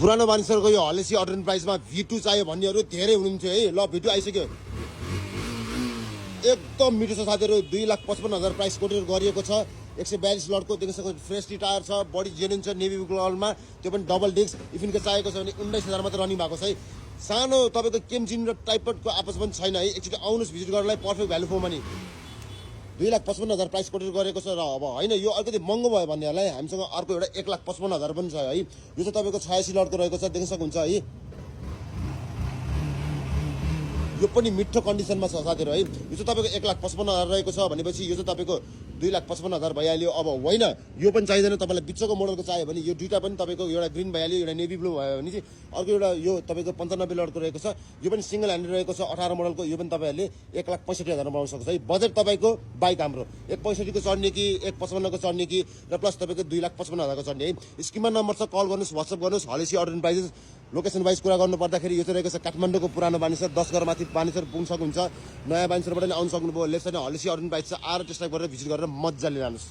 पुरानो मानिसहरूको यो हलेसी अर्डर प्राइसमा V2 चाहियो भन्नेहरू धेरै हुनुहुन्थ्यो है। ल V2 आइसक्यो, एकदम मिठो छ साथीहरू। 2,55,000 प्राइस कोटेर गरिएको छ। 142 लटको देख्न सक्नुहुन्छ, फ्रेसली टायर छ, बडी जेन्युन छ, नेभी ब्लू कलरमा, त्यो पनि डबल डिस्क। इफिनको चाहिएको छ भने 19,000 मात्र रनिङ भएको छ है। सानो तपाईँको केमजिन र टाइपटको आपस पनि छैन है। एकचोटि आउनुहोस् भिजिट गर्नलाई, perfect value for money. 2,55,000 price कोटेर गरेको छ। र अब होइन यो अलिकति महँगो भयो भन्नेहरूलाई हामीसँग अर्को एउटा 1,55,000 पनि छ है। यो चाहिँ तपाईँको 86 लटको रहेको छ, देख्न सक्नुहुन्छ है। यो पनि मिठो कन्डिसनमा छ साथीहरू है। यो चाहिँ तपाईँको 1,55,000 रहेको छ भनेपछि यो चाहिँ तपाईँको 2,55,000 भइहाल्यो। अब होइन यो पनि चाहिँदैन तपाईँलाई, बिचको मोडलको चाहियो भने यो दुईवटा पनि तपाईँको एउटा ग्रिन भइहाल्यो, एउटा नेभी ब्लू भयो भने चाहिँ अर्को एउटा यो तपाईँको 95 लटको रहेको छ। यो पनि सिङ्गल ह्यान्डेड रहेको छ, 18 मोडलको। यो पनि तपाईँहरूले 1,65,000 पाउन सक्छ है। बजेट तपाईँको बाइक हाम्रो 1,65,000 को चढ्ने कि 1,55,000 को चढ्ने कि र प्लस तपाईँको 2,55,000 को चढ्ने है। स्क्रिनमा नम्बर छ, कल गर्नुहोस्, व्हाट्सएप गर्नुहोस्। हलेसी अर्डर प्राइजेस लोकेसन वाइज कुरा गर्नु पर्दाखेरि यो चाहिँ रहेको छ काठमाडौँको पुरानो बानेश्वर, 10 घर माथि बानेश्वर पुग्न सक्नुहुन्छ। नयाँ बानेश्वरबाट नि आउन सक्नुभयो। लेफ्ट साइडमा हलेसी अर्डर प्राइस छ, आएर टेस्ट ड्राइभ गरेर भिजिट गरेर मजाले लानुहोस्।